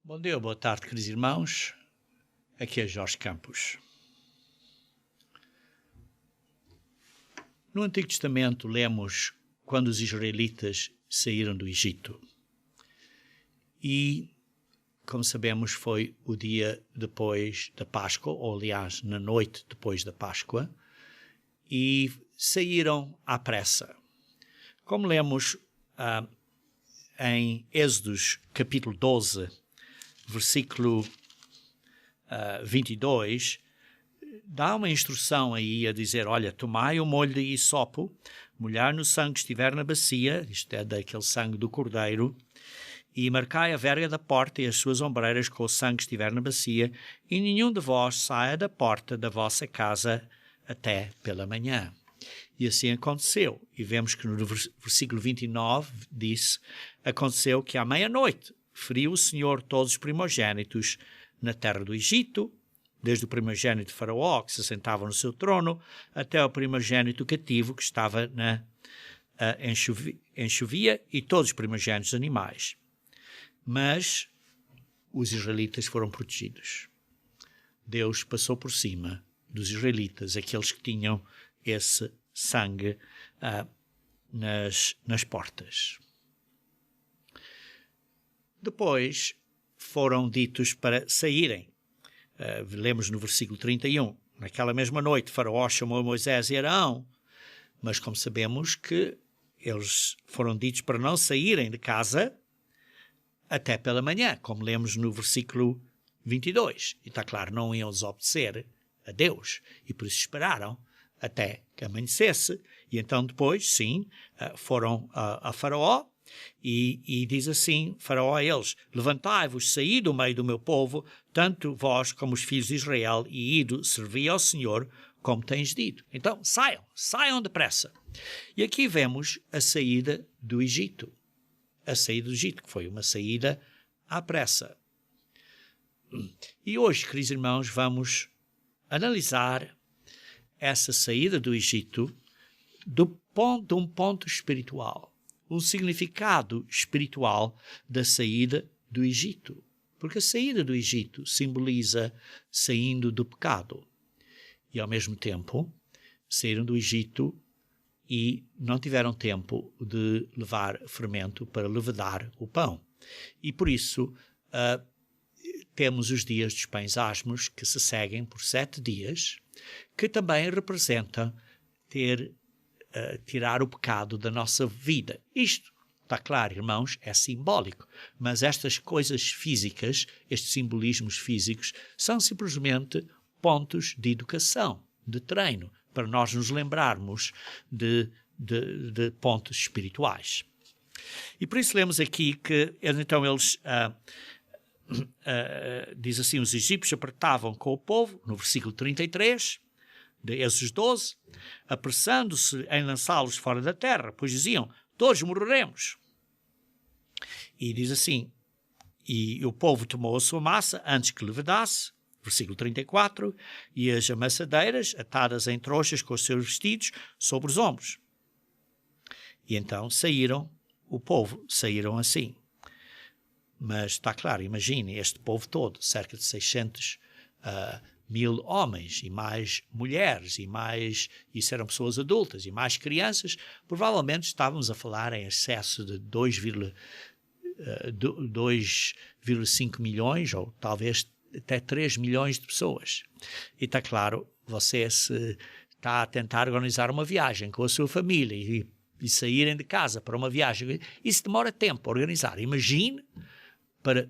Bom dia, boa tarde, queridos irmãos. Aqui é Jorge Campos. No Antigo Testamento lemos quando os israelitas saíram do Egito. E, como sabemos, foi o dia depois da Páscoa, ou aliás, na noite depois da Páscoa, e saíram à pressa. Como lemos em Êxodos capítulo 12, versículo 22, dá uma instrução aí a dizer, olha, tomai o molho de hisopo, molhar no sangue que estiver na bacia, isto é daquele sangue do cordeiro, e marcai a verga da porta e as suas ombreiras com o sangue que estiver na bacia, e nenhum de vós saia da porta da vossa casa até pela manhã. E assim aconteceu. E vemos que no versículo 29 disse, aconteceu que à meia-noite feriu o Senhor todos os primogênitos na terra do Egito, desde o primogênito de Faraó, que se sentava no seu trono, até o primogênito cativo, que estava na enxovia, e todos os primogênitos animais. Mas os israelitas foram protegidos. Deus passou por cima dos israelitas, aqueles que tinham esse sangue nas portas. Depois foram ditos para saírem. Lemos no versículo 31. Naquela mesma noite, Faraó chamou Moisés e Arão, mas como sabemos que eles foram ditos para não saírem de casa até pela manhã, como lemos no versículo 22. E está claro, não iam desobedecer a Deus, e por isso esperaram até que amanhecesse, e então depois, sim, foram a Faraó, e diz assim, Faraó a eles, levantai-vos, saí do meio do meu povo, tanto vós como os filhos de Israel, e ido, servi ao Senhor, como tens dito. Então, saiam depressa. E aqui vemos a saída do Egito. A saída do Egito, que foi uma saída à pressa. E hoje, queridos irmãos, vamos analisar essa saída do Egito de um ponto espiritual. Um significado espiritual da saída do Egito. Porque a saída do Egito simboliza saindo do pecado. E, ao mesmo tempo, saíram do Egito e não tiveram tempo de levar fermento para levedar o pão. E, por isso, temos os dias dos pães asmos que se seguem por 7 dias, que também representam tirar o pecado da nossa vida. Isto, está claro, irmãos, é simbólico, mas estas coisas físicas, estes simbolismos físicos, são simplesmente pontos de educação, de treino, para nós nos lembrarmos de pontos espirituais. E por isso lemos aqui que, então, eles... diz assim, os egípcios apertavam com o povo, no versículo 33, de Êxodo 12, apressando-se em lançá-los fora da terra, pois diziam, todos morreremos. E diz assim, e o povo tomou a sua massa antes que levedasse, versículo 34, e as amassadeiras atadas em trouxas com os seus vestidos sobre os ombros. E então o povo saíram assim. Mas está claro, imagine este povo todo, cerca de 600 mil homens e mais mulheres, isso eram pessoas adultas e mais crianças, provavelmente estávamos a falar em excesso de 2,5 milhões ou talvez até 3 milhões de pessoas. E está claro, você se está a tentar organizar uma viagem com a sua família e saírem de casa para uma viagem, isso demora tempo a organizar. Imagine para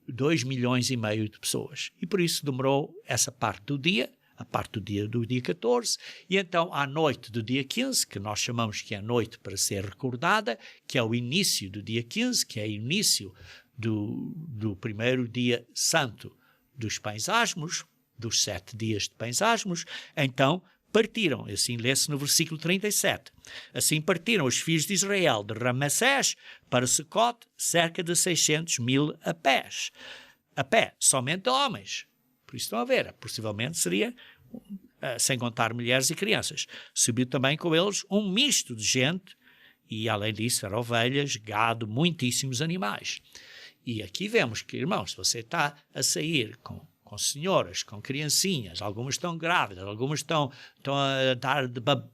2,5 milhões de pessoas. E por isso demorou essa parte do dia, a parte do dia 14, e então à noite do dia 15, que nós chamamos que é a noite para ser recordada, que é o início do dia 15, que é o início do primeiro dia santo dos pães asmos, dos 7 dias de pães asmos, então partiram, assim lê-se no versículo 37, assim partiram os filhos de Israel de Ramassés para Sucote, cerca de 600 mil a pé, somente homens. Por isso estão a ver, possivelmente seria, sem contar mulheres e crianças. Subiu também com eles um misto de gente, e além disso eram ovelhas, gado, muitíssimos animais. E aqui vemos que, irmãos, se você está a sair com senhoras, com criancinhas, algumas estão grávidas, algumas estão a dar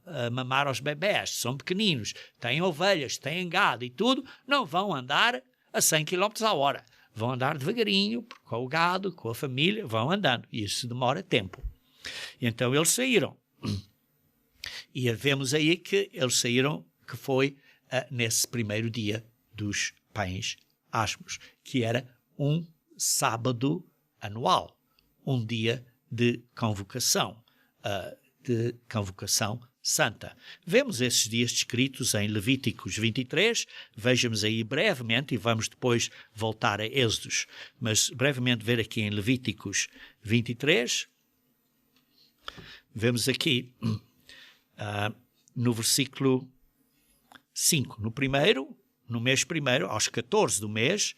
a mamar aos bebés, são pequeninos, têm ovelhas, têm gado e tudo, não vão andar a 100 km a hora. Vão andar devagarinho, com o gado, com a família, vão andando. E isso demora tempo. E então eles saíram. E vemos aí que eles saíram, que foi nesse primeiro dia dos pães asmos, que era um sábado anual. Um dia de convocação santa. Vemos esses dias descritos em Levíticos 23, vejamos aí brevemente, e vamos depois voltar a Êxodos, mas brevemente ver aqui em Levíticos 23, vemos aqui no versículo 5, no mês primeiro, aos 14 do mês,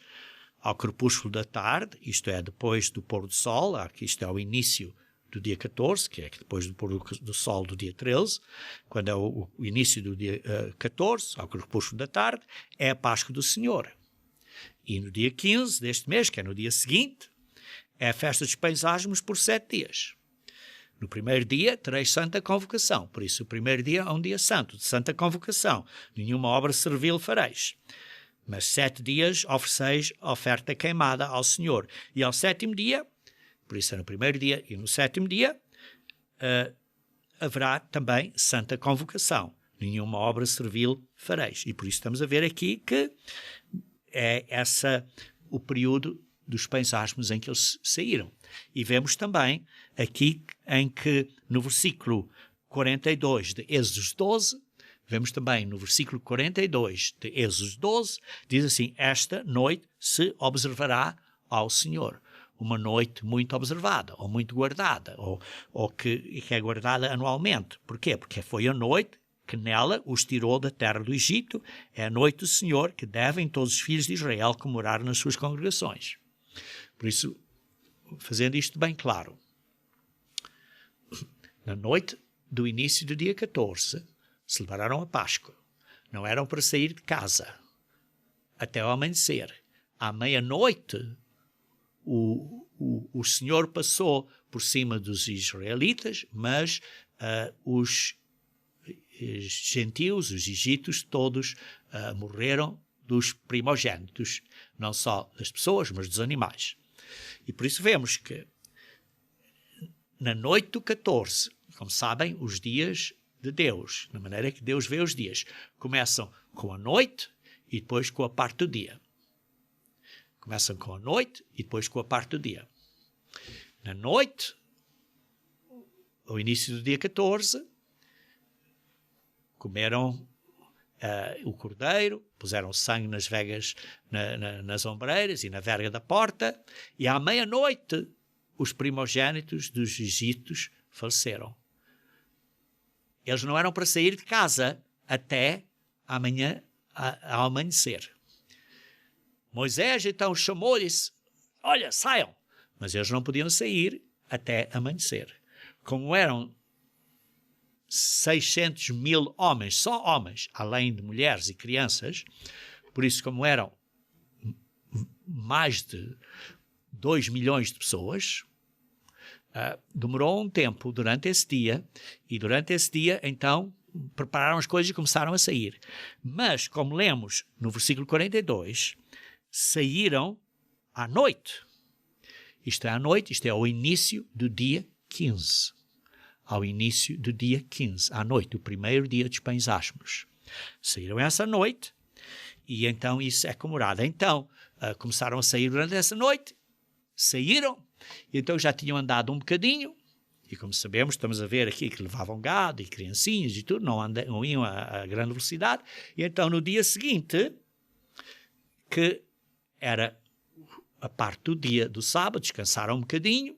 ao crepúsculo da tarde, isto é, depois do pôr do sol, aqui isto é o início do dia 14, que é depois do pôr do sol do dia 13, quando é o início do dia 14, ao crepúsculo da tarde, é a Páscoa do Senhor. E no dia 15 deste mês, que é no dia seguinte, é a festa dos pães asmos por 7 dias. No primeiro dia tereis santa convocação, por isso o primeiro dia é um dia santo, de santa convocação, nenhuma obra servil fareis. Mas 7 dias ofereceis oferta queimada ao Senhor. E ao 7º dia, por isso é no primeiro dia e no 7º dia, haverá também santa convocação. Nenhuma obra servil fareis. E por isso estamos a ver aqui que é o período dos pães asmos em que eles saíram. E vemos também aqui em que no versículo 42 de Êxodos 12, vemos também no versículo 42 de Êxodos 12, diz assim, esta noite se observará ao Senhor. Uma noite muito observada, ou muito guardada, ou que é guardada anualmente. Porquê? Porque foi a noite que nela os tirou da terra do Egito, é a noite do Senhor que devem todos os filhos de Israel comemorar nas suas congregações. Por isso, fazendo isto bem claro, na noite do início do dia 14, celebraram a Páscoa. Não eram para sair de casa até ao amanhecer. À meia-noite, o Senhor passou por cima dos israelitas, mas os gentios, os egípcios, todos morreram dos primogênitos, não só das pessoas, mas dos animais. E por isso vemos que na noite do 14, como sabem, os dias de Deus, na maneira que Deus vê os dias, começam com a noite e depois com a parte do dia. Começam com a noite e depois com a parte do dia. Na noite, ao início do dia 14, comeram o cordeiro, puseram sangue nas vegas, nas ombreiras e na verga da porta, e à meia-noite os primogênitos dos egípcios faleceram. Eles não eram para sair de casa até amanhã, ao amanhecer. Moisés então chamou-lhes, olha, saiam. Mas eles não podiam sair até amanhecer. Como eram 600 mil homens, só homens, além de mulheres e crianças, por isso como eram mais de 2 milhões de pessoas, demorou um tempo durante esse dia, e durante esse dia, então, prepararam as coisas e começaram a sair. Mas, como lemos no versículo 42, saíram à noite. Isto é à noite, isto é ao início do dia 15. Ao início do dia 15, à noite, o primeiro dia dos pães asmos. Saíram essa noite, e então isso é comemorado. Então, começaram a sair durante essa noite, saíram, e então já tinham andado um bocadinho, e como sabemos, estamos a ver aqui que levavam gado e criancinhas e tudo, não iam a grande velocidade, e então no dia seguinte, que era a parte do dia do sábado, descansaram um bocadinho,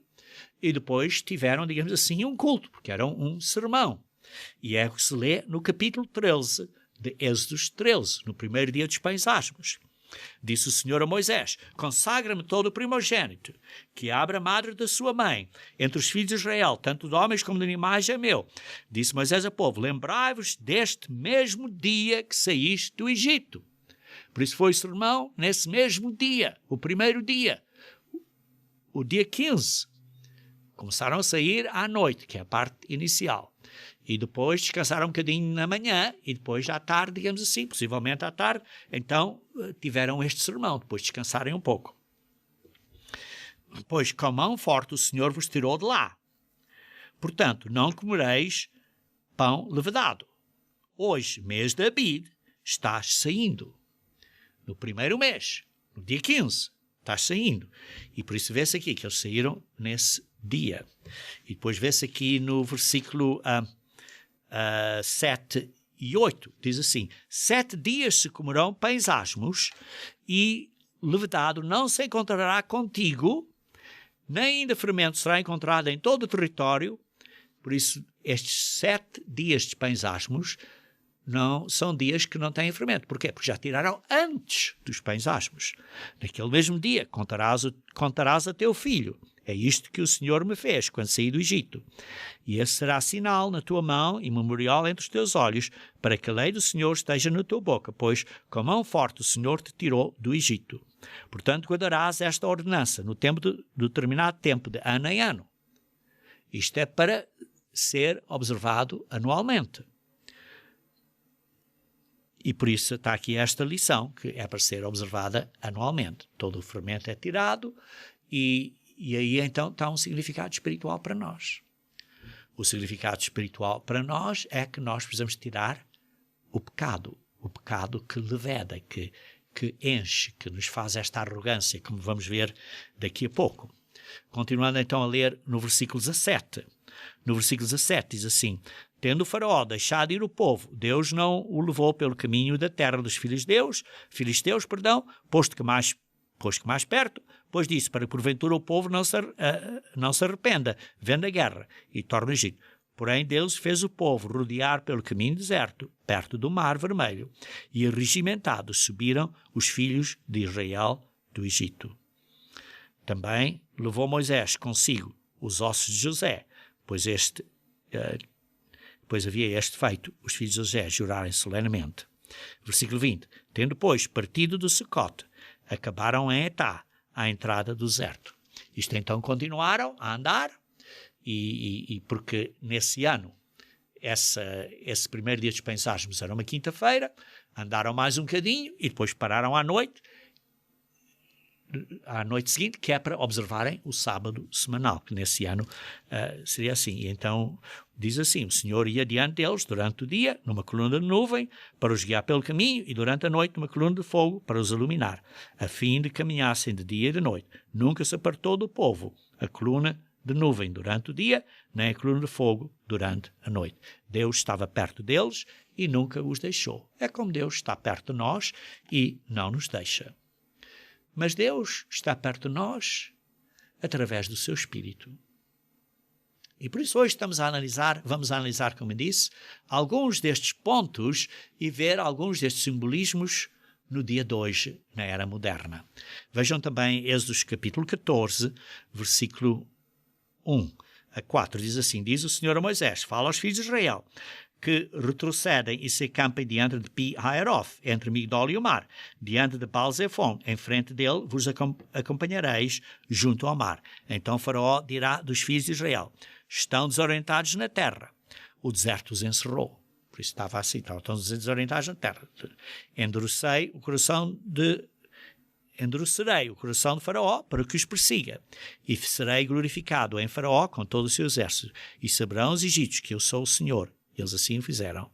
e depois tiveram, digamos assim, um culto, porque era um sermão. E é o que se lê no capítulo 13 de Êxodos 13, no primeiro dia dos pães asmos. Disse o Senhor a Moisés, consagra-me todo o primogênito, que abra a madre da sua mãe, entre os filhos de Israel, tanto de homens como de animais é meu. Disse Moisés ao povo, lembrai-vos deste mesmo dia que saíste do Egito. Por isso foi o sermão nesse mesmo dia, o primeiro dia, o dia 15. Começaram a sair à noite, que é a parte inicial. E depois descansaram um bocadinho na manhã e depois à tarde, digamos assim, possivelmente à tarde. Então tiveram este sermão, depois descansarem um pouco. Pois com mão forte o Senhor vos tirou de lá. Portanto, não comereis pão levedado. Hoje, mês de Abib, estás saindo. No primeiro mês, no dia 15, estás saindo. E por isso vê-se aqui que eles saíram nesse dia. E depois vê-se aqui no versículo 7 e 8, diz assim: 7 dias se comerão pães asmos, e levedado não se encontrará contigo, nem ainda fermento será encontrado em todo o território. Por isso, estes 7 dias de pães asmos não são dias que não têm fermento. Porquê? Porque já tiraram antes dos pães asmos. Naquele mesmo dia contarás a teu filho: é isto que o Senhor me fez quando saí do Egito. E esse será sinal na tua mão e memorial entre os teus olhos, para que a lei do Senhor esteja na tua boca, pois com a mão forte o Senhor te tirou do Egito. Portanto, guardarás esta ordenança no tempo do determinado tempo, de ano em ano. Isto é para ser observado anualmente. E por isso está aqui esta lição, que é para ser observada anualmente. Todo o fermento é tirado e aí então está um significado espiritual para nós. O significado espiritual para nós é que nós precisamos tirar o pecado que leveda, que enche, que nos faz esta arrogância, como vamos ver daqui a pouco. Continuando então a ler no versículo 17. No versículo 17 diz assim: tendo o faraó deixado ir o povo, Deus não o levou pelo caminho da terra dos filisteus, posto que mais perto, pois disse, para que porventura o povo não se arrependa, vendo a guerra, e torne o Egito. Porém, Deus fez o povo rodear pelo caminho deserto, perto do Mar Vermelho, e regimentados subiram os filhos de Israel do Egito. Também levou Moisés consigo os ossos de José, pois havia este feito, os filhos de José jurarem solenemente. Versículo 20. Tendo, pois, partido do Sucote, acabaram em Etá, à entrada do deserto. Isto então continuaram a andar, e porque nesse ano, esse primeiro dia dos pães asmos era uma quinta-feira, andaram mais um bocadinho e depois pararam à noite seguinte, que é para observarem o sábado semanal, que nesse ano seria assim. E então diz assim: o Senhor ia diante deles durante o dia numa coluna de nuvem para os guiar pelo caminho, e durante a noite numa coluna de fogo para os iluminar, a fim de caminhassem de dia e de noite. Nunca se apartou do povo a coluna de nuvem durante o dia, nem a coluna de fogo durante a noite. Deus estava perto deles e nunca os deixou. É como Deus está perto de nós e não nos deixa. Mas Deus está perto de nós através do seu Espírito. E por isso hoje vamos analisar, como eu disse, alguns destes pontos e ver alguns destes simbolismos no dia de hoje, na era moderna. Vejam também Êxodo capítulo 14, versículo 1 a 4. Diz assim: diz o Senhor a Moisés: fala aos filhos de Israel, que retrocedem e se acampem diante de Pi-Haeroth, entre Migdol e o mar, diante de Baal-Zephon, em frente dele vos acompanhareis junto ao mar. Então Faraó dirá dos filhos de Israel: estão desorientados na terra. O deserto os encerrou. Por isso estava assim, estão desorientados na terra. Endurecerei o coração de Faraó para que os persiga, e serei glorificado em Faraó com todo o seu exército, e saberão os egípcios que eu sou o Senhor. Eles assim o fizeram.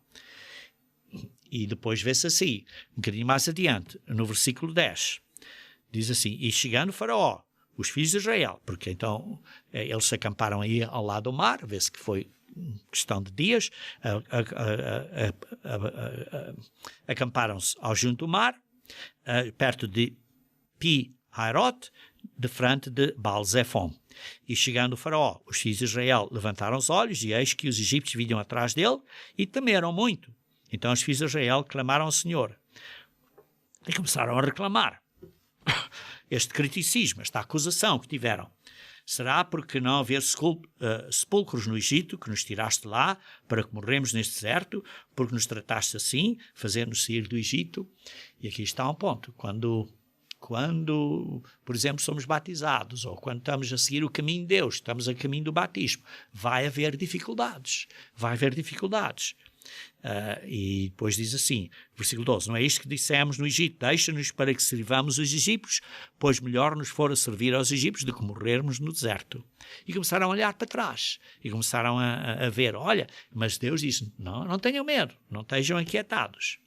E depois vê-se assim, um bocadinho mais adiante, no versículo 10, diz assim: e chegando Faraó, os filhos de Israel, porque então eles se acamparam aí ao lado do mar, vê-se que foi questão de dias, acamparam-se ao junto do mar, perto de Pi-Haeroth, de frente de Baal-Zephon. E chegando o Faraó, os filhos de Israel levantaram os olhos, e eis que os egípcios vinham atrás dele, e temeram muito. Então os filhos de Israel clamaram ao Senhor. E começaram a reclamar este criticismo, esta acusação que tiveram. Será porque não haver sepulcros no Egito, que nos tiraste lá, para que morremos neste deserto, porque nos trataste assim, fazer-nos sair do Egito? E aqui está um ponto. Quando, por exemplo, somos batizados, ou quando estamos a seguir o caminho de Deus, estamos a caminho do batismo, vai haver dificuldades. Vai haver dificuldades. E depois diz assim, versículo 12, não é isto que dissemos no Egito, deixa-nos para que sirvamos os egípcios, pois melhor nos fora servir aos egípcios do que morrermos no deserto. E começaram a olhar para trás, e começaram a ver, olha, mas Deus diz, não tenham medo, não estejam aquietados.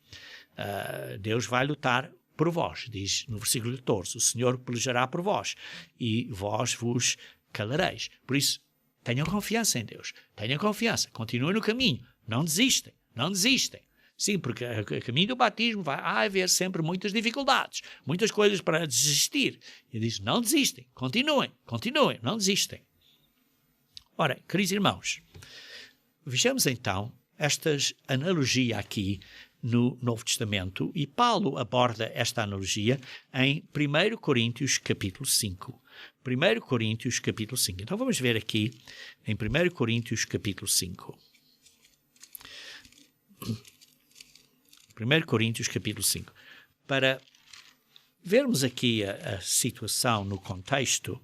Deus vai lutar por vós, diz no versículo 14, o Senhor pelejará por vós, e vós vos calareis. Por isso, tenham confiança em Deus, tenham confiança, continuem no caminho, não desistem, não desistem. Sim, porque o caminho do batismo vai haver sempre muitas dificuldades, muitas coisas para desistir. E diz, não desistem, continuem, não desistem. Ora, queridos irmãos, vejamos então esta analogia aqui no Novo Testamento, e Paulo aborda esta analogia em 1 Coríntios capítulo 5. 1 Coríntios capítulo 5. Então vamos ver aqui em 1 Coríntios capítulo 5. 1 Coríntios capítulo 5. Para vermos aqui a situação no contexto,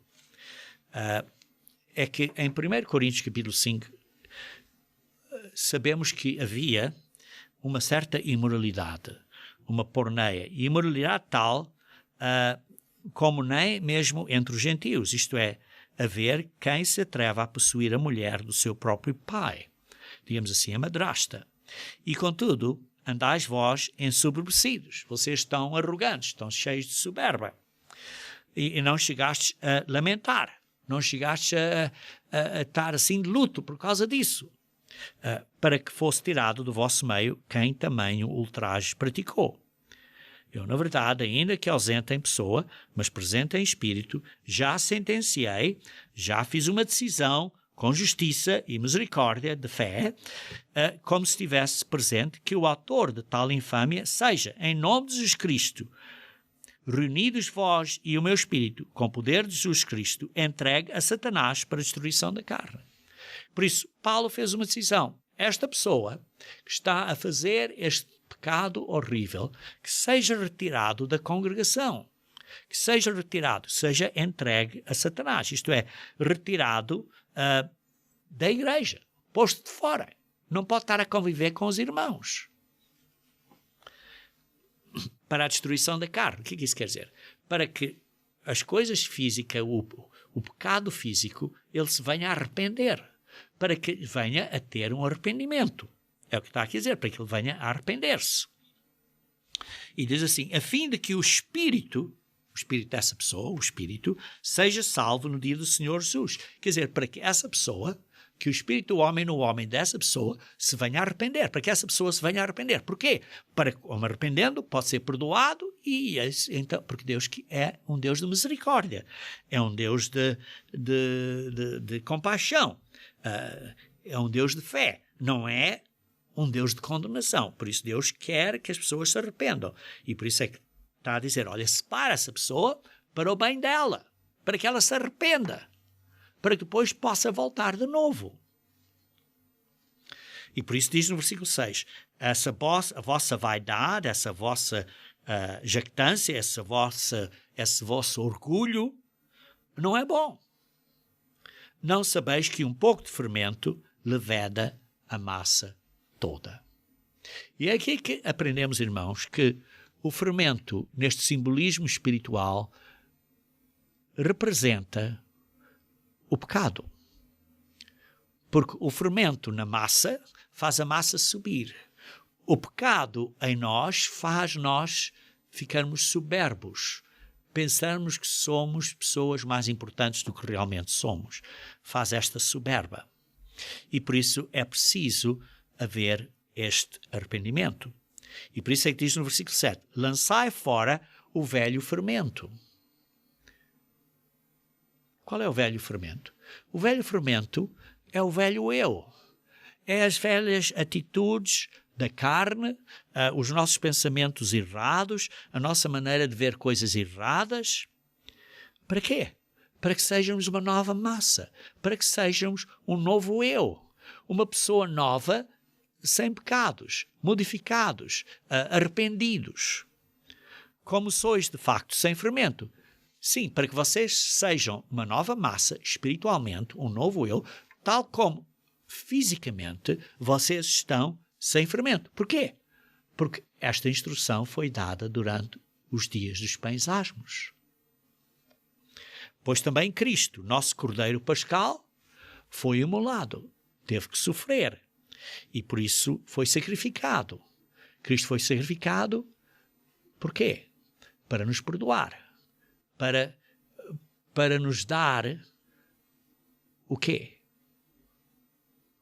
é que em 1 Coríntios capítulo 5 sabemos que havia uma certa imoralidade, uma porneia, e imoralidade tal como nem mesmo entre os gentios, isto é, haver quem se atreva a possuir a mulher do seu próprio pai, digamos assim, a madrasta. E, contudo, andais vós ensoberbecidos. Vocês estão arrogantes, estão cheios de soberba. E não chegastes a lamentar. Não chegastes a estar assim de luto por causa disso. Para que fosse tirado do vosso meio quem também o ultraje praticou. Eu, na verdade, ainda que ausente em pessoa, mas presente em espírito, já sentenciei, já fiz uma decisão com justiça e misericórdia de fé, como se estivesse presente, que o autor de tal infâmia seja, em nome de Jesus Cristo, reunidos vós e o meu espírito, com poder de Jesus Cristo, entregue a Satanás para a destruição da carne. Por isso, Paulo fez uma decisão. Esta pessoa que está a fazer este pecado horrível, que seja retirado da congregação, que seja retirado, seja entregue a Satanás, isto é, retirado da igreja, posto de fora. Não pode estar a conviver com os irmãos. Para a destruição da carne. O que isso quer dizer? Para que as coisas físicas, o pecado físico, ele se venha a arrepender. Para que venha a ter um arrependimento. É o que está aqui a dizer, para que ele venha a arrepender-se. E diz assim, a fim de que o espírito dessa pessoa, o espírito, seja salvo no dia do Senhor Jesus. Quer dizer, para que essa pessoa, que o espírito do homem no homem dessa pessoa se venha a arrepender, para que essa pessoa se venha a arrepender. Porquê? Para que, me arrependendo, pode ser perdoado, e então, porque Deus é um Deus de misericórdia, é um Deus de compaixão, é um Deus de fé, não é um Deus de condenação. Por isso Deus quer que as pessoas se arrependam, e por isso é que está a dizer, olha, separa essa pessoa para o bem dela, para que ela se arrependa, para que depois possa voltar de novo. E por isso diz no versículo 6, a vossa vaidade, essa vossa jactância, esse vosso orgulho, não é bom. Não sabeis que um pouco de fermento leveda a massa toda. E é aqui que aprendemos, irmãos, que o fermento, neste simbolismo espiritual, representa o pecado. Porque o fermento na massa faz a massa subir. O pecado em nós faz nós ficarmos soberbos. Pensarmos que somos pessoas mais importantes do que realmente somos. Faz esta soberba. E por isso é preciso haver este arrependimento. E por isso é que diz no versículo 7, lançai fora o velho fermento. Qual é o velho fermento? O velho fermento é o velho eu. É as velhas atitudes da carne, os nossos pensamentos errados, a nossa maneira de ver coisas erradas. Para quê? para que sejamos uma nova massa, para que sejamos um novo eu, uma pessoa nova, sem pecados, modificados, arrependidos. Como sois de facto sem fermento. Sim, para que vocês sejam uma nova massa, espiritualmente, um novo eu, tal como fisicamente vocês estão sem fermento. Porquê? Porque esta instrução foi dada durante os dias dos pães asmos. Pois também Cristo, nosso Cordeiro Pascal, foi imolado, teve que sofrer e por isso foi sacrificado. Cristo foi sacrificado por quê? Para nos perdoar, para nos dar o quê?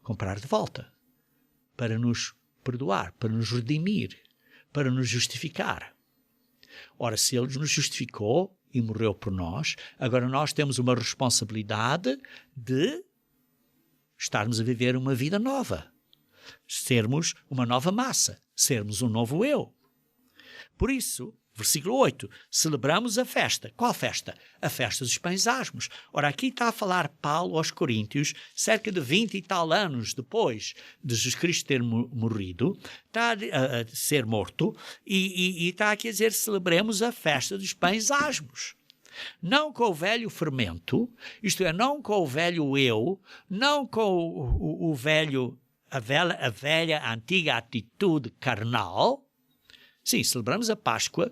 Comprar de volta, para nos perdoar, para nos redimir, para nos justificar. Ora, se Ele nos justificou e morreu por nós, agora nós temos uma responsabilidade de estarmos a viver uma vida nova, sermos uma nova massa, sermos um novo eu. Por isso, versículo 8, celebramos a festa. Qual festa? A festa dos pães asmos. Ora, aqui está a falar Paulo aos Coríntios, cerca de 20 e tal anos depois de Jesus Cristo ter morrido, está a ser morto, e está aqui a dizer, celebremos a festa dos pães asmos. Não com o velho fermento, isto é, não com o velho eu, não com o velho, a velha antiga atitude carnal. Sim, celebramos a Páscoa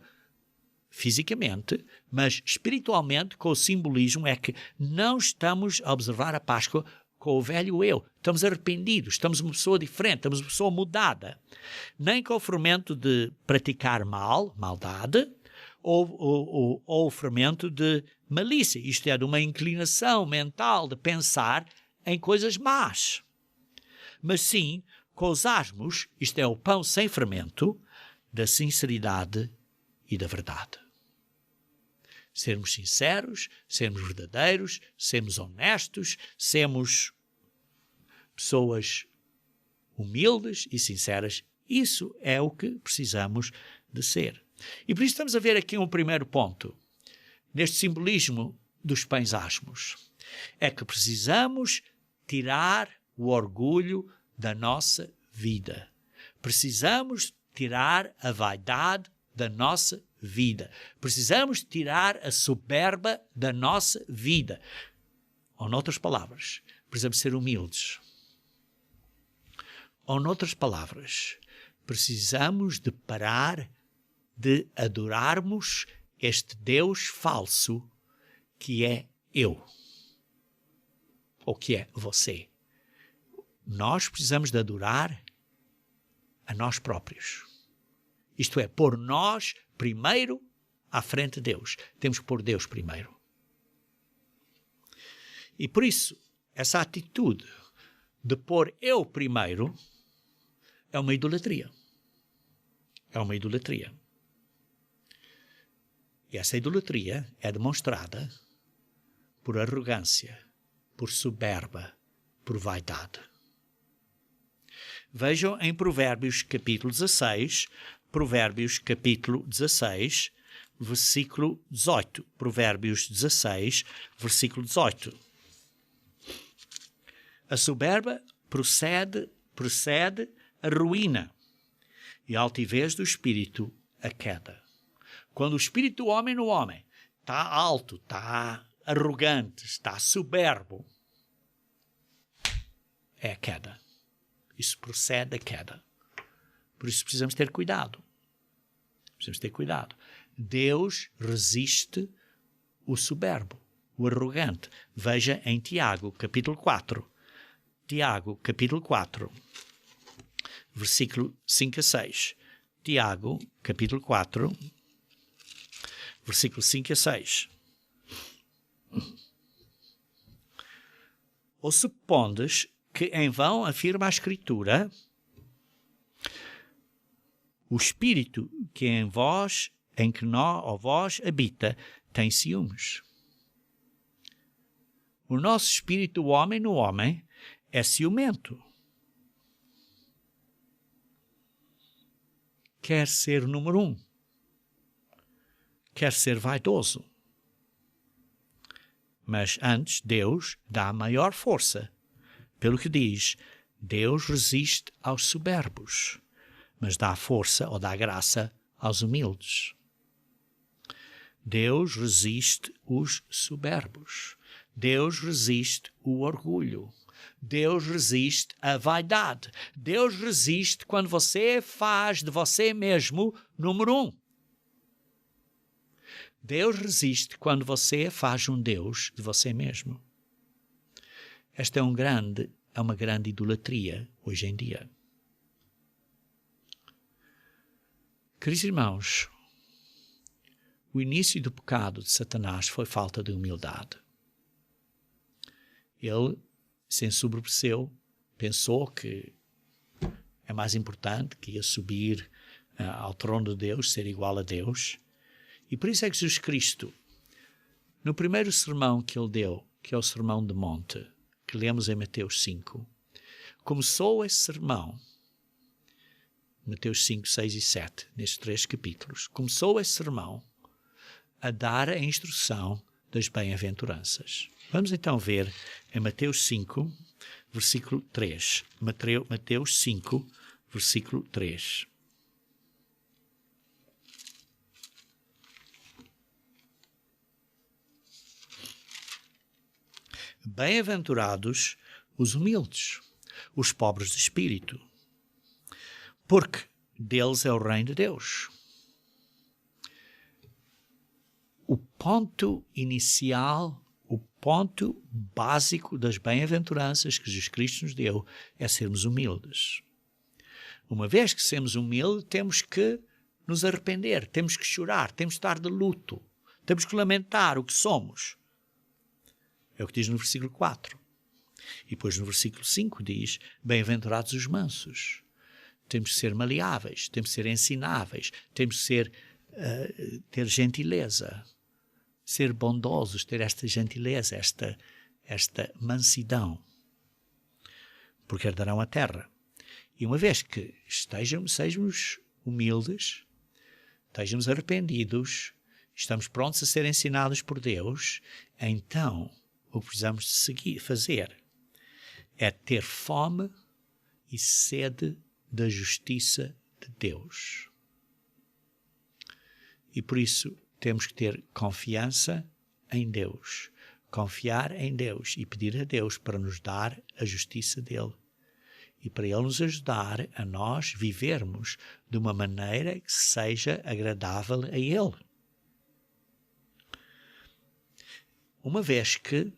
fisicamente, mas espiritualmente, com o simbolismo, é que não estamos a observar a Páscoa com o velho eu. Estamos arrependidos, estamos uma pessoa diferente, estamos uma pessoa mudada. Nem com o fermento de praticar maldade, ou o fermento de malícia, isto é, de uma inclinação mental de pensar em coisas más. Mas sim, com os asmos, isto é, o pão sem fermento, da sinceridade e da verdade. Sermos sinceros, sermos verdadeiros, sermos honestos, sermos pessoas humildes e sinceras. Isso é o que precisamos de ser. E por isso estamos a ver aqui um primeiro ponto, neste simbolismo dos pães asmos. É que precisamos tirar o orgulho da nossa vida. Precisamos tirar a vaidade da nossa vida. Precisamos tirar a soberba da nossa vida. Ou, noutras palavras, precisamos ser humildes. Ou, noutras palavras, precisamos de parar de adorarmos este Deus falso que é eu. Ou que é você. Nós precisamos de adorar a nós próprios. Isto é, pôr nós primeiro à frente de Deus. Temos que pôr Deus primeiro. E por isso, essa atitude de pôr eu primeiro é uma idolatria. É uma idolatria. E essa idolatria é demonstrada por arrogância, por soberba, por vaidade. Vejam em Provérbios capítulo 16, Provérbios capítulo 16, versículo 18. Provérbios 16, versículo 18. A soberba procede a ruína e a altivez do espírito a queda. Quando o espírito do homem no homem está alto, está arrogante, está soberbo, é a queda. Isso procede da queda. Por isso precisamos ter cuidado. Precisamos ter cuidado. Deus resiste o soberbo, o arrogante. Veja em Tiago, capítulo 4. Tiago, capítulo 4, versículo 5 a 6. Tiago, capítulo 4, versículo 5 a 6. Ou supondes que em vão afirma a Escritura, o Espírito que em vós, vós habita, tem ciúmes. O nosso espírito, o homem no homem, é ciumento. Quer ser o número 1. Quer ser vaidoso. Mas antes, Deus dá maior força. Pelo que diz, Deus resiste aos soberbos, mas dá força ou dá graça aos humildes. Deus resiste os soberbos. Deus resiste o orgulho. Deus resiste a vaidade. Deus resiste quando você faz de você mesmo número 1. Deus resiste quando você faz um Deus de você mesmo. Esta é uma grande idolatria hoje em dia. Queridos irmãos, o início do pecado de Satanás foi falta de humildade. Ele se ensoberbeceu, pensou que é mais importante, que ia subir ao trono de Deus, ser igual a Deus. E por isso é que Jesus Cristo, no primeiro sermão que ele deu, que é o Sermão do Monte, que lemos em Mateus 5, começou esse sermão, Mateus 5, 6 e 7, nestes 3 capítulos, começou esse sermão a dar a instrução das bem-aventuranças. Vamos então ver em Mateus 5, versículo 3. Mateus 5, versículo 3. Bem-aventurados os humildes, os pobres de espírito, porque deles é o reino de Deus. O ponto inicial, o ponto básico das bem-aventuranças que Jesus Cristo nos deu é sermos humildes. Uma vez que somos humildes, temos que nos arrepender, temos que chorar, temos que estar de luto, temos que lamentar o que somos. É o que diz no versículo 4. E depois no versículo 5 diz, bem-aventurados os mansos. Temos que ser maleáveis, temos que ser ensináveis, temos que ter gentileza, ser bondosos, ter esta gentileza, esta mansidão, porque herdarão a terra. E uma vez que sejamos humildes, estejamos arrependidos, estamos prontos a ser ensinados por Deus, então o que precisamos de fazer é ter fome e sede da justiça de Deus. E por isso temos que ter confiança em Deus, confiar em Deus e pedir a Deus para nos dar a justiça dele e para ele nos ajudar a nós vivermos de uma maneira que seja agradável a ele. Uma vez que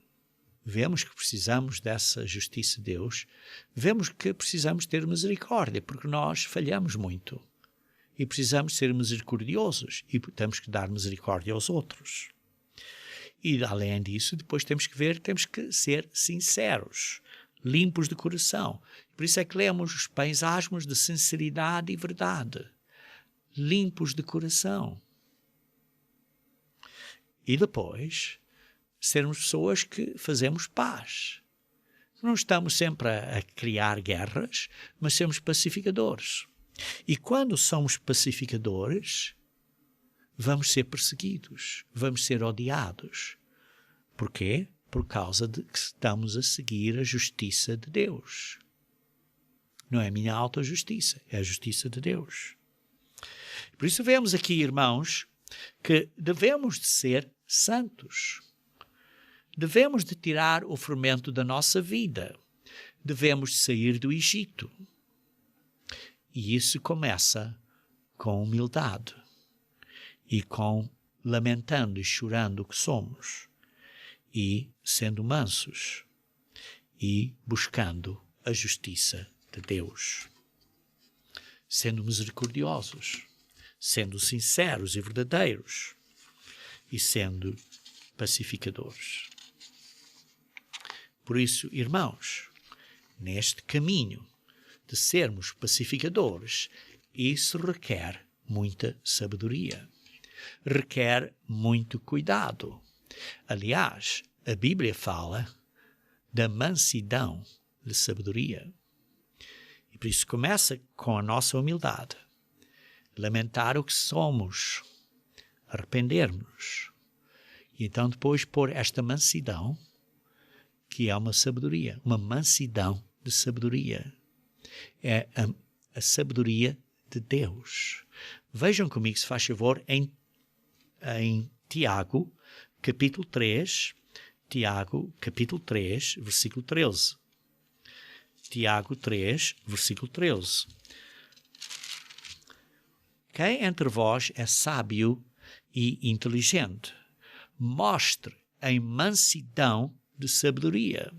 vemos que precisamos dessa justiça de Deus, vemos que precisamos ter misericórdia, porque nós falhamos muito. E precisamos ser misericordiosos e temos que dar misericórdia aos outros. E, além disso, depois temos que ser sinceros, limpos de coração. Por isso é que lemos os pães asmos de sinceridade e verdade. Limpos de coração. E depois sermos pessoas que fazemos paz. Não estamos sempre a criar guerras, mas sermos pacificadores. E quando somos pacificadores, vamos ser perseguidos, vamos ser odiados. Porquê? Por causa de que estamos a seguir a justiça de Deus. Não é a minha autojustiça, é a justiça de Deus. Por isso vemos aqui, irmãos, que devemos de ser santos. Devemos de tirar o fermento da nossa vida. Devemos de sair do Egito. E isso começa com humildade e com lamentando e chorando o que somos e sendo mansos e buscando a justiça de Deus, sendo misericordiosos, sendo sinceros e verdadeiros e sendo pacificadores. Por isso, irmãos, neste caminho de sermos pacificadores, isso requer muita sabedoria, requer muito cuidado. Aliás, a Bíblia fala da mansidão de sabedoria. E por isso começa com a nossa humildade, lamentar o que somos, arrepender-nos E então depois pôr esta mansidão, que é uma sabedoria, uma mansidão de sabedoria. É a sabedoria de Deus. Vejam comigo, se faz favor, em Tiago, capítulo 3, Tiago, capítulo 3, versículo 13. Tiago 3, versículo 13. Quem entre vós é sábio e inteligente, mostre em mansidão de sabedoria.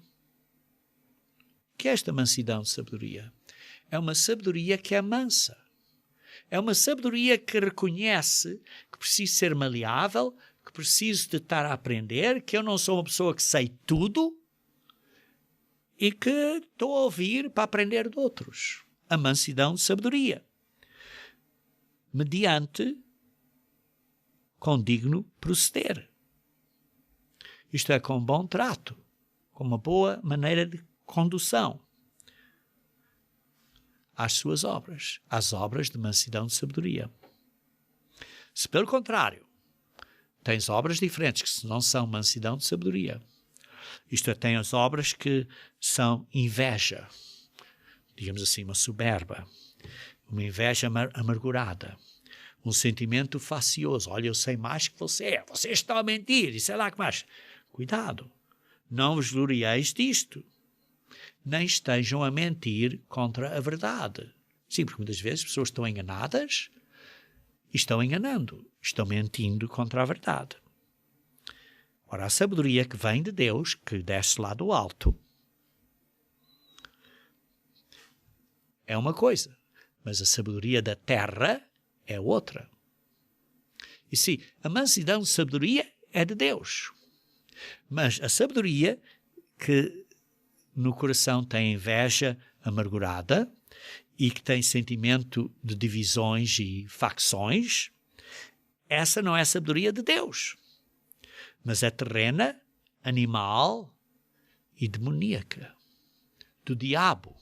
O que é esta mansidão de sabedoria? É uma sabedoria que é mansa. É uma sabedoria que reconhece que preciso ser maleável, que preciso de estar a aprender, que eu não sou uma pessoa que sei tudo e que estou a ouvir para aprender de outros. A mansidão de sabedoria. Mediante com digno proceder. Isto é, com bom trato, com uma boa maneira de condução às suas obras, às obras de mansidão de sabedoria. Se, pelo contrário, tens obras diferentes que não são mansidão de sabedoria, isto é, tem as obras que são inveja, digamos assim, uma soberba, uma inveja amargurada, um sentimento facioso. Olha, eu sei mais que você está a mentir, e sei lá que mais. Cuidado, não vos glorieis disto, nem estejam a mentir contra a verdade. Sim, porque muitas vezes as pessoas estão enganadas e estão enganando, estão mentindo contra a verdade. Ora, a sabedoria que vem de Deus, que desce lá do alto, é uma coisa, mas a sabedoria da terra é outra. E sim, a mansidão de sabedoria é de Deus, mas a sabedoria que no coração tem inveja amargurada e que tem sentimento de divisões e facções, essa não é a sabedoria de Deus, mas é terrena, animal e demoníaca, do diabo.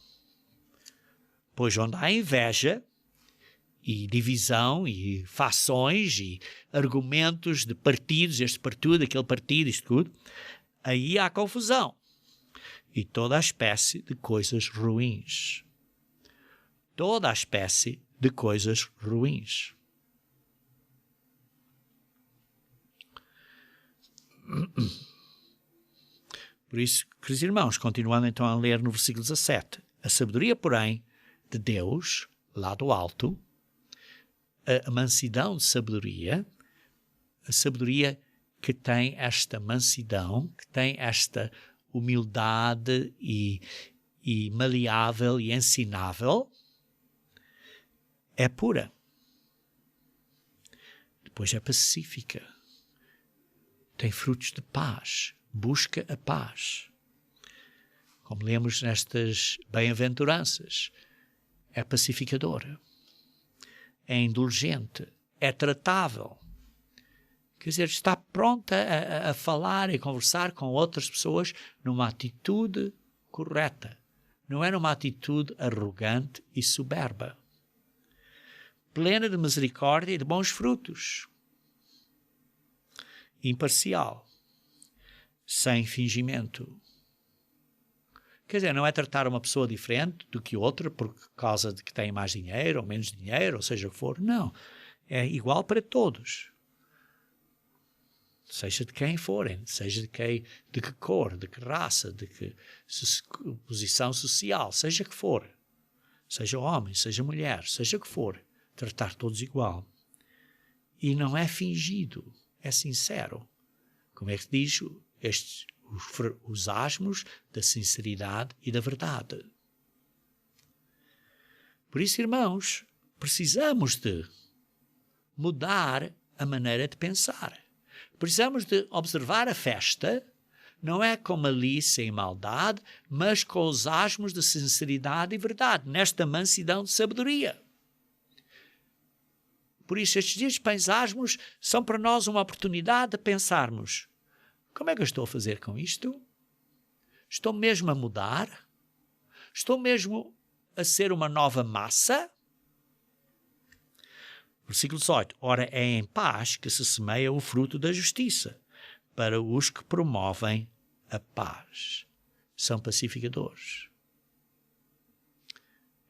Pois onde há inveja e divisão e fações e argumentos de partidos, este partido, aquele partido, isto tudo, aí há confusão. E toda a espécie de coisas ruins. Toda a espécie de coisas ruins. Por isso, queridos irmãos, continuando então a ler no versículo 17. A sabedoria, porém, de Deus, lá do alto, a mansidão de sabedoria, a sabedoria que tem esta mansidão, que tem esta humildade e maleável e ensinável, é pura. Depois é pacífica. Tem frutos de paz. Busca a paz. Como lemos nestas bem-aventuranças, é pacificadora. É indulgente. É tratável. Quer dizer, está pronta a falar e conversar com outras pessoas numa atitude correta. Não é numa atitude arrogante e soberba. Plena de misericórdia e de bons frutos. Imparcial. Sem fingimento. Quer dizer, não é tratar uma pessoa diferente do que outra por causa de que tem mais dinheiro ou menos dinheiro, ou seja o que for. Não. É igual para todos. Seja de quem forem, seja de que cor, de que raça, de que posição social, seja que for. Seja homem, seja mulher, seja que for. Tratar todos igual. E não é fingido, é sincero. Como é que diz os asmos da sinceridade e da verdade. Por isso, irmãos, precisamos de mudar a maneira de pensar. Precisamos de observar a festa, não é com malícia e maldade, mas com os asmos de sinceridade e verdade, nesta mansidão de sabedoria. Por isso, estes dias de pães asmos são para nós uma oportunidade de pensarmos: como é que eu estou a fazer com isto? Estou mesmo a mudar? Estou mesmo a ser uma nova massa? Versículo 18. Ora, é em paz que se semeia o fruto da justiça, para os que promovem a paz. São pacificadores.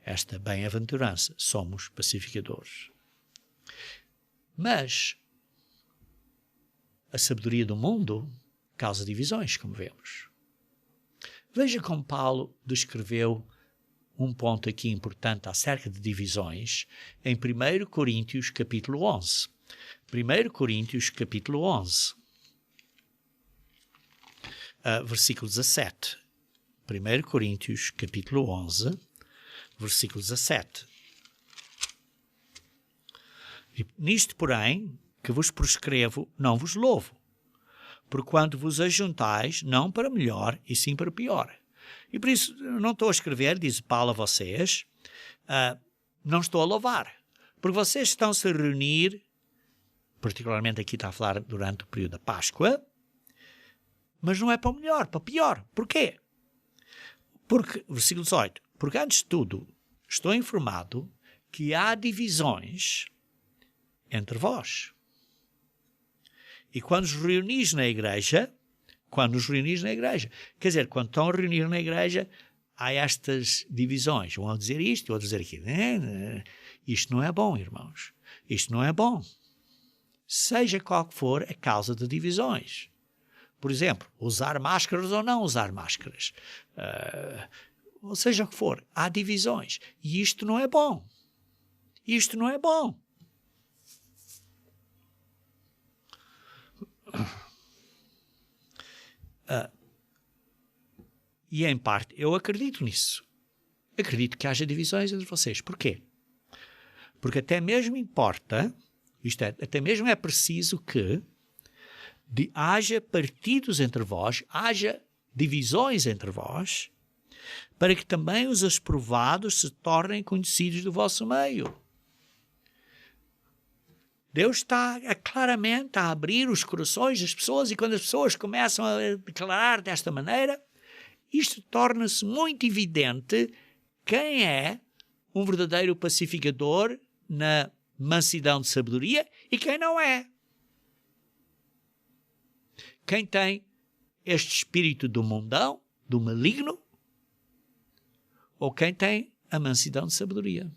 Esta bem-aventurança, somos pacificadores. Mas a sabedoria do mundo causa divisões, como vemos. Veja como Paulo descreveu um ponto aqui importante acerca de divisões em 1 Coríntios capítulo 11. 1 Coríntios capítulo 11, versículo 17. 1 Coríntios capítulo 11, versículo 17. Nisto, porém, que vos prescrevo, não vos louvo, porquanto vos ajuntais não para melhor, e sim para pior. E por isso, não estou a escrever, diz Paulo a vocês, não estou a louvar, porque vocês estão-se a reunir, particularmente aqui está a falar durante o período da Páscoa, mas não é para o melhor, para o pior. Porquê? Porque, versículo 18, porque antes de tudo, estou informado que há divisões entre vós. E quando os reunis na igreja, quer dizer, quando estão a reunir na igreja, há estas divisões. Um a dizer isto, outro a dizer aquilo. Isto não é bom, irmãos. Isto não é bom. Seja qual for a causa de divisões. Por exemplo, usar máscaras ou não usar máscaras. Ou seja o que for, há divisões. E isto não é bom. Isto não é bom. E em parte eu acredito nisso. Acredito que haja divisões entre vocês. Porquê? Porque até mesmo importa, até mesmo é preciso que haja partidos entre vós, haja divisões entre vós, para que também os exprovados se tornem conhecidos do vosso meio. Deus está claramente a abrir os corações das pessoas, e quando as pessoas começam a declarar desta maneira, isto torna-se muito evidente quem é um verdadeiro pacificador na mansidão de sabedoria e quem não é. Quem tem este espírito do mundão, do maligno, ou quem tem a mansidão de sabedoria.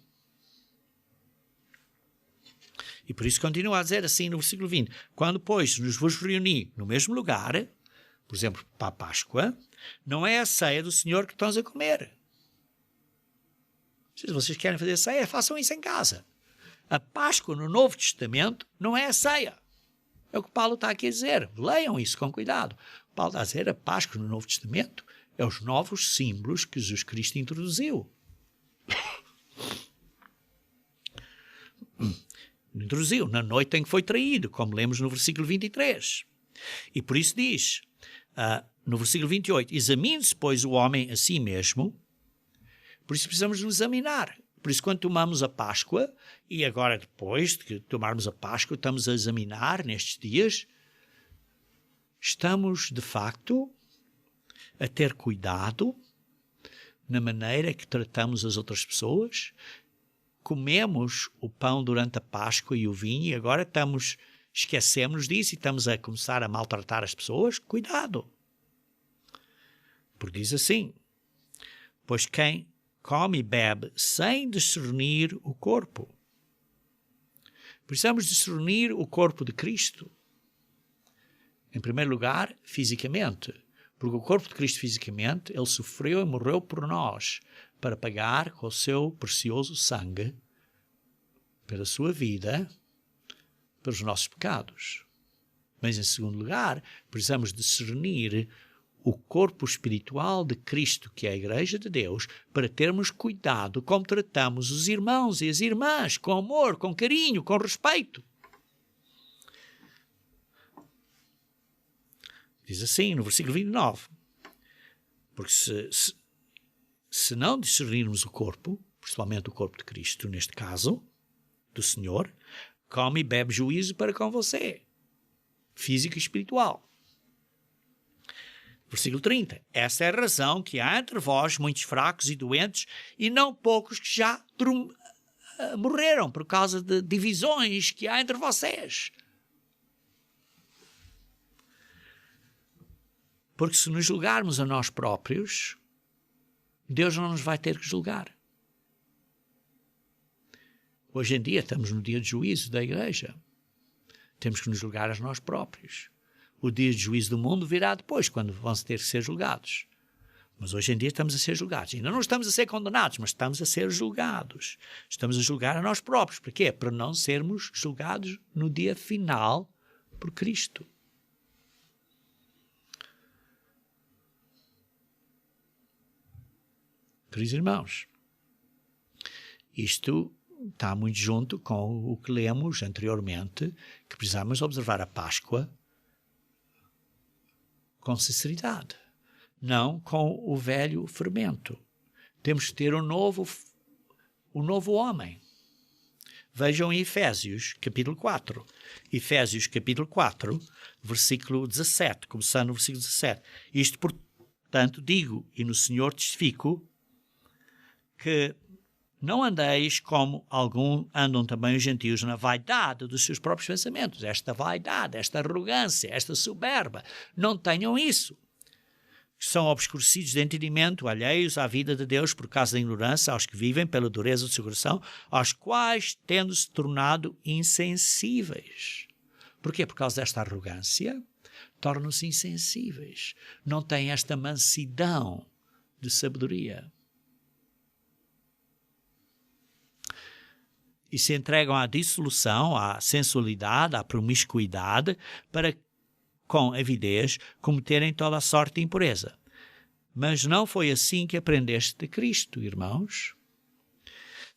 E por isso continua a dizer assim no versículo 20. Quando, pois, nos vos reuni no mesmo lugar, por exemplo, para a Páscoa, não é a ceia do Senhor que estamos a comer. Se vocês querem fazer ceia, façam isso em casa. A Páscoa no Novo Testamento não é a ceia. É o que Paulo está aqui a dizer. Leiam isso com cuidado. Paulo está a dizer a Páscoa no Novo Testamento é os novos símbolos que Jesus Cristo introduziu. Introduziu na noite em que foi traído, como lemos no versículo 23. E por isso diz, no versículo 28, examine-se, pois, o homem a si mesmo. Por isso precisamos nos examinar. Por isso, quando tomamos a Páscoa, e agora depois de tomarmos a Páscoa, estamos a examinar nestes dias, estamos, de facto, a ter cuidado na maneira que tratamos as outras pessoas. Comemos o pão durante a Páscoa e o vinho e agora esquecemos disso e estamos a começar a maltratar as pessoas. Cuidado! Porque diz assim, pois quem come e bebe sem discernir o corpo. Precisamos discernir o corpo de Cristo. Em primeiro lugar, fisicamente. Porque o corpo de Cristo fisicamente, ele sofreu e morreu por nós, para pagar com o seu precioso sangue, pela sua vida, pelos nossos pecados. Mas, em segundo lugar, precisamos discernir o corpo espiritual de Cristo, que é a Igreja de Deus, para termos cuidado como tratamos os irmãos e as irmãs, com amor, com carinho, com respeito. Diz assim, no versículo 29, porque se não discernirmos o corpo, principalmente o corpo de Cristo, neste caso, do Senhor, come e bebe juízo para com você, físico e espiritual. Versículo 30, essa é a razão que há entre vós muitos fracos e doentes, e não poucos que já morreram por causa de divisões que há entre vocês. Porque se nos julgarmos a nós próprios, Deus não nos vai ter que julgar. Hoje em dia estamos no dia de juízo da igreja. Temos que nos julgar a nós próprios. O dia de juízo do mundo virá depois, quando vão ter que ser julgados. Mas hoje em dia estamos a ser julgados. Ainda não estamos a ser condenados, mas estamos a ser julgados. Estamos a julgar a nós próprios. Para quê? Para não sermos julgados no dia final por Cristo. Queridos irmãos, isto está muito junto com o que lemos anteriormente, que precisamos observar a Páscoa com sinceridade, não com o velho fermento. Temos que ter um novo homem. Vejam em Efésios, capítulo 4. Efésios, capítulo 4, versículo 17, começando no versículo 17. Isto, portanto, digo, e no Senhor testifico, que não andeis como andam também os gentios na vaidade dos seus próprios pensamentos. Esta vaidade, esta arrogância, esta soberba. Não tenham isso. São obscurecidos de entendimento, alheios à vida de Deus por causa da ignorância, aos que vivem pela dureza do seu coração, aos quais tendo-se tornado insensíveis. Porquê? Por causa desta arrogância, tornam-se insensíveis. Não têm esta mansidão de sabedoria. E se entregam à dissolução, à sensualidade, à promiscuidade, para, com avidez, cometerem toda a sorte de impureza. Mas não foi assim que aprendeste de Cristo, irmãos.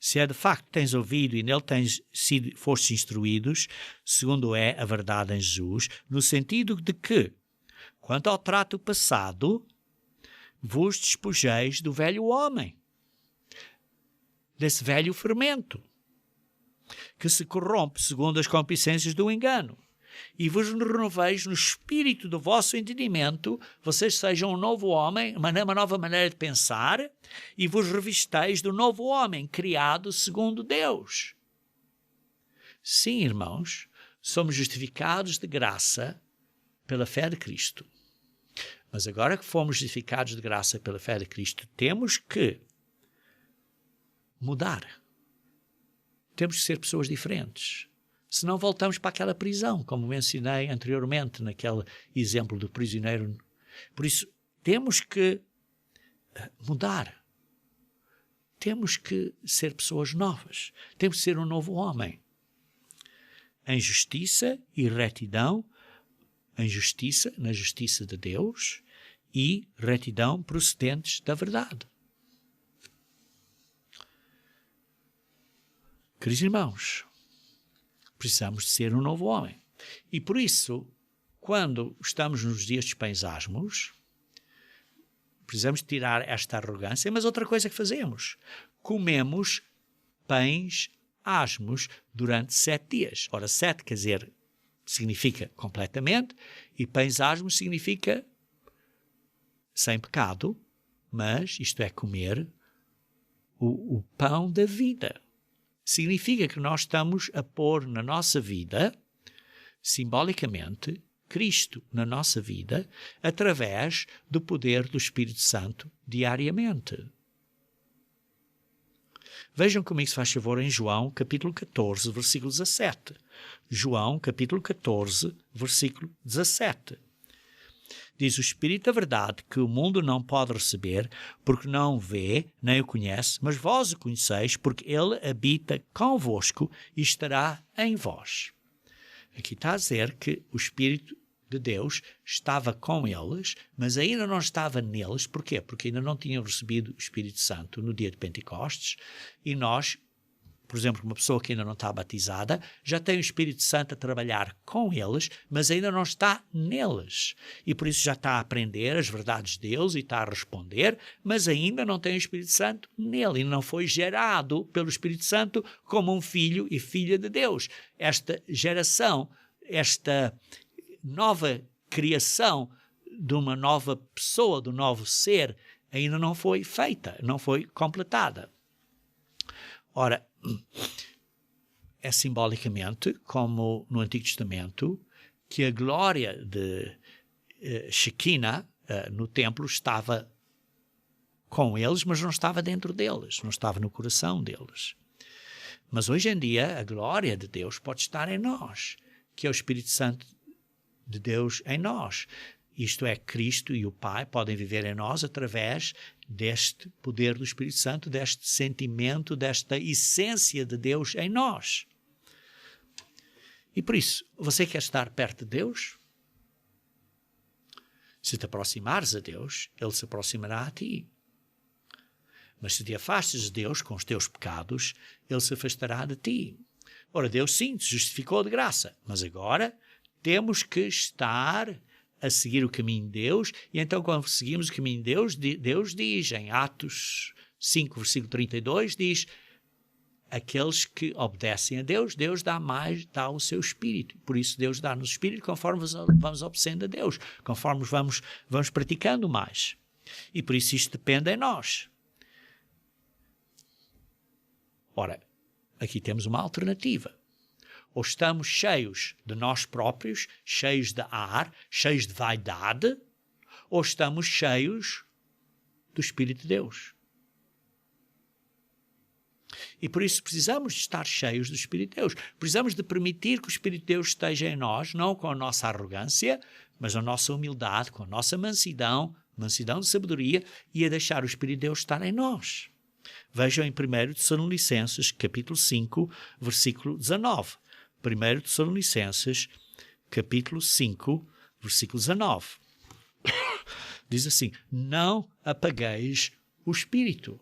Se é de facto que tens ouvido e nele fostes instruídos, segundo é a verdade em Jesus, no sentido de que, quanto ao trato passado, vos despojeis do velho homem, desse velho fermento, que se corrompe segundo as concupiscências do engano, e vos renoveis no espírito do vosso entendimento, vocês sejam um novo homem, uma nova maneira de pensar, e vos revisteis do novo homem, criado segundo Deus. Sim, irmãos, somos justificados de graça pela fé de Cristo. Mas agora que fomos justificados de graça pela fé de Cristo, temos que mudar. Temos que ser pessoas diferentes. Senão voltamos para aquela prisão, como mencionei anteriormente, naquele exemplo do prisioneiro. Por isso, temos que mudar. Temos que ser pessoas novas. Temos que ser um novo homem. Em justiça e retidão, na justiça de Deus e retidão procedentes da verdade. Queridos irmãos, precisamos de ser um novo homem. E por isso, quando estamos nos dias dos pães asmos, precisamos tirar esta arrogância, mas outra coisa que fazemos, comemos pães asmos durante 7 dias. Ora, 7 quer dizer, significa completamente, e pães asmos significa sem pecado, mas isto é comer o pão da vida. Significa que nós estamos a pôr na nossa vida, simbolicamente, Cristo na nossa vida, através do poder do Espírito Santo diariamente. Vejam comigo, se faz favor, em João, capítulo 14, versículo 17. João, capítulo 14, versículo 17. Diz o Espírito da verdade que o mundo não pode receber, porque não o vê, nem o conhece, mas vós o conheceis, porque ele habita convosco e estará em vós. Aqui está a dizer que o Espírito de Deus estava com eles, mas ainda não estava neles. Porquê? Porque ainda não tinham recebido o Espírito Santo no dia de Pentecostes, e nós, por exemplo, uma pessoa que ainda não está batizada, já tem o Espírito Santo a trabalhar com eles, mas ainda não está neles. E por isso já está a aprender as verdades de Deus e está a responder, mas ainda não tem o Espírito Santo nele. E não foi gerado pelo Espírito Santo como um filho e filha de Deus. Esta geração, esta nova criação de uma nova pessoa, do novo ser, ainda não foi feita, não foi completada. Ora, é simbolicamente, como no Antigo Testamento, que a glória de Shekinah, no templo estava com eles, mas não estava dentro deles, não estava no coração deles. Mas hoje em dia a glória de Deus pode estar em nós, que é o Espírito Santo de Deus em nós. Isto é, Cristo e o Pai podem viver em nós através deste poder do Espírito Santo, deste sentimento, desta essência de Deus em nós. E por isso, você quer estar perto de Deus? Se te aproximares a Deus, Ele se aproximará a ti. Mas se te afastes de Deus com os teus pecados, Ele se afastará de ti. Ora, Deus sim te justificou de graça, mas agora temos que estar a seguir o caminho de Deus, e então quando seguimos o caminho de Deus, Deus diz em Atos 5, versículo 32, diz: aqueles que obedecem a Deus, Deus dá o seu Espírito. Por isso Deus dá-nos o Espírito conforme vamos obedecendo a Deus, conforme vamos praticando mais. E por isso isto depende em nós. Ora, aqui temos uma alternativa. Ou estamos cheios de nós próprios, cheios de ar, cheios de vaidade, ou estamos cheios do Espírito de Deus. E por isso precisamos de estar cheios do Espírito de Deus. Precisamos de permitir que o Espírito de Deus esteja em nós, não com a nossa arrogância, mas a nossa humildade, com a nossa mansidão de sabedoria, e a deixar o Espírito de Deus estar em nós. Vejam em 1 Tessalonicenses, capítulo 5, versículo 19. 1 Tessalonicenses, capítulo 5, versículo 19. Diz assim: não apagueis o Espírito.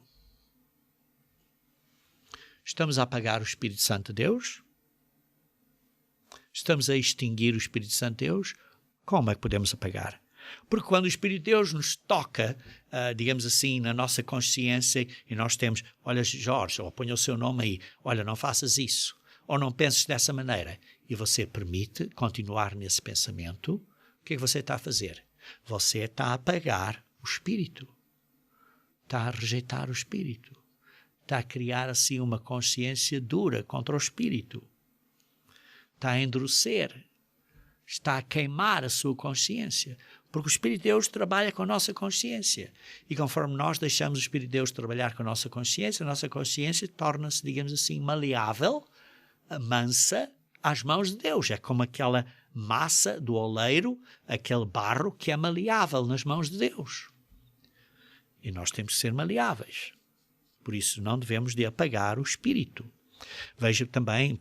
Estamos a apagar o Espírito Santo de Deus? Estamos a extinguir o Espírito Santo de Deus? Como é que podemos apagar? Porque quando o Espírito de Deus nos toca, digamos assim, na nossa consciência, e nós temos: olha, Jorge, ou ponha o seu nome aí, olha, não faças isso, ou não penses dessa maneira, e você permite continuar nesse pensamento, o que é que você está a fazer? Você está a apagar o Espírito, está a rejeitar o Espírito, está a criar assim uma consciência dura contra o Espírito, está a endurecer, está a queimar a sua consciência, porque o Espírito de Deus trabalha com a nossa consciência, e conforme nós deixamos o Espírito de Deus trabalhar com a nossa consciência torna-se, digamos assim, maleável, mansa, às mãos de Deus. É como aquela massa do oleiro, aquele barro que é maleável nas mãos de Deus. E nós temos que ser maleáveis. Por isso não devemos de apagar o Espírito. Veja também em 1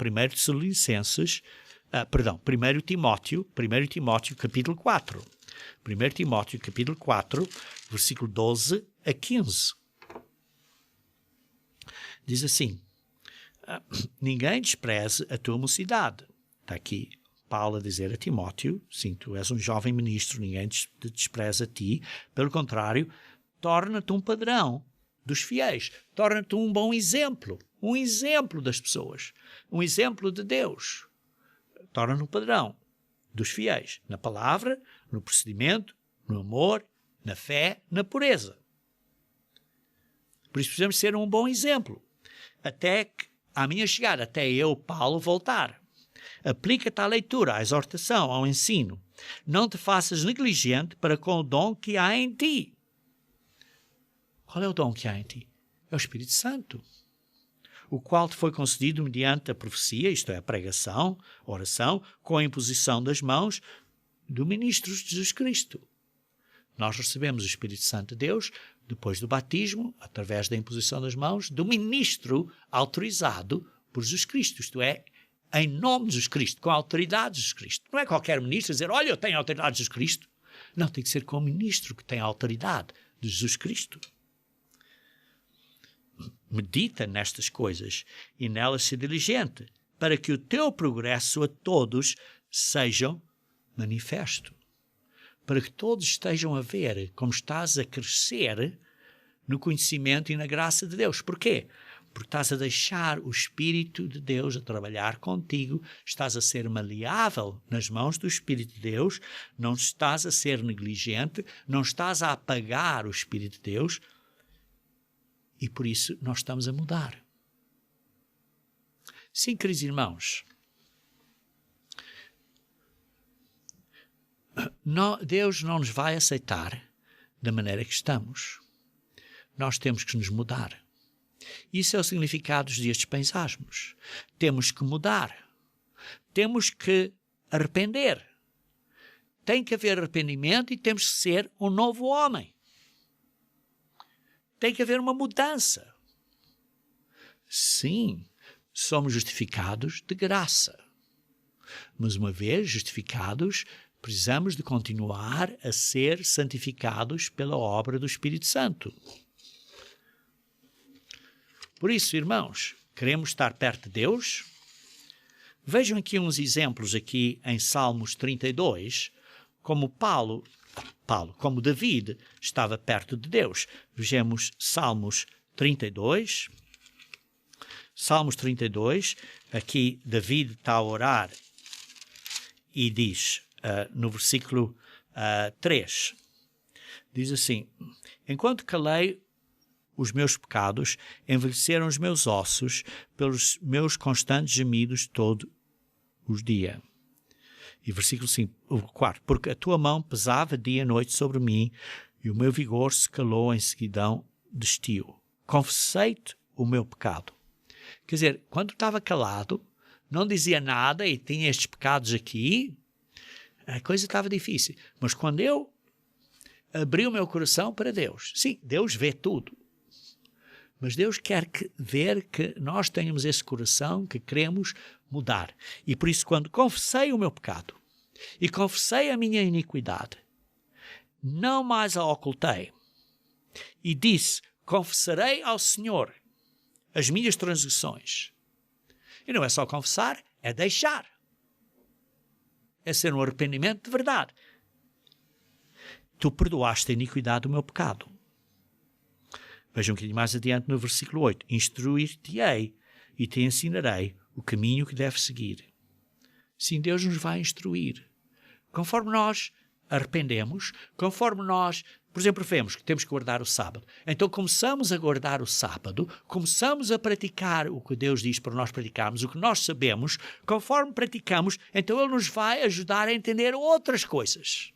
Timóteo, capítulo 4. 1 Timóteo, capítulo 4, versículo 12 a 15. Diz assim: ninguém despreze a tua mocidade. Está aqui Paulo a dizer a Timóteo: sim, tu és um jovem ministro, ninguém te despreza a ti. Pelo contrário, torna-te um padrão dos fiéis. Torna-te um bom exemplo das pessoas, um exemplo de Deus. Torna-te um padrão dos fiéis, na palavra, no procedimento, no amor, na fé, na pureza. Por isso precisamos ser um bom exemplo, até que, à minha chegada, até eu, Paulo, voltar. Aplica-te à leitura, à exortação, ao ensino. Não te faças negligente para com o dom que há em ti. Qual é o dom que há em ti? É o Espírito Santo, o qual te foi concedido mediante a profecia, isto é, a pregação, a oração, com a imposição das mãos do ministro de Jesus Cristo. Nós recebemos o Espírito Santo de Deus depois do batismo, através da imposição das mãos do ministro autorizado por Jesus Cristo, isto é, em nome de Jesus Cristo, com a autoridade de Jesus Cristo. Não é qualquer ministro dizer: olha, eu tenho a autoridade de Jesus Cristo. Não, tem que ser com o ministro que tem a autoridade de Jesus Cristo. Medita nestas coisas e nelas se diligente, para que o teu progresso a todos sejam manifesto. Para que todos estejam a ver como estás a crescer no conhecimento e na graça de Deus. Porquê? Porque estás a deixar o Espírito de Deus a trabalhar contigo, estás a ser maleável nas mãos do Espírito de Deus, não estás a ser negligente, não estás a apagar o Espírito de Deus, e por isso nós estamos a mudar. Sim, queridos irmãos, Deus não nos vai aceitar da maneira que estamos. Nós temos que nos mudar. Isso é o significado destes pensamos. Temos que mudar. Temos que arrepender. Tem que haver arrependimento e temos que ser um novo homem. Tem que haver uma mudança. Sim, somos justificados de graça. Mas uma vez justificados, precisamos de continuar a ser santificados pela obra do Espírito Santo. Por isso, irmãos, queremos estar perto de Deus? Vejam aqui uns exemplos aqui em Salmos 32, como como David estava perto de Deus. Vejamos Salmos 32. Salmos 32, aqui David está a orar e diz, no versículo 3, diz assim: enquanto calei os meus pecados, envelheceram os meus ossos pelos meus constantes gemidos todos os dias. E versículo 4, porque a tua mão pesava dia e noite sobre mim, e o meu vigor se calou em seguidão de estio. Confessei-te o meu pecado. Quer dizer, quando estava calado, não dizia nada e tinha estes pecados aqui, a coisa estava difícil. Mas quando eu abri o meu coração para Deus, sim, Deus vê tudo. Mas Deus quer ver que nós tenhamos esse coração que queremos mudar. E por isso, quando confessei o meu pecado e confessei a minha iniquidade, não mais a ocultei. E disse, confessarei ao Senhor as minhas transgressões. E não é só confessar, é deixar. É ser um arrependimento de verdade. Tu perdoaste a iniquidade do meu pecado. Vejam um bocadinho mais adiante no versículo 8. Instruir-te-ei e te ensinarei o caminho que deves seguir. Sim, Deus nos vai instruir. Conforme nós arrependemos, conforme nós, por exemplo, vemos que temos que guardar o sábado. Então começamos a guardar o sábado, começamos a praticar o que Deus diz para nós praticarmos, o que nós sabemos, conforme praticamos, então Ele nos vai ajudar a entender outras coisas.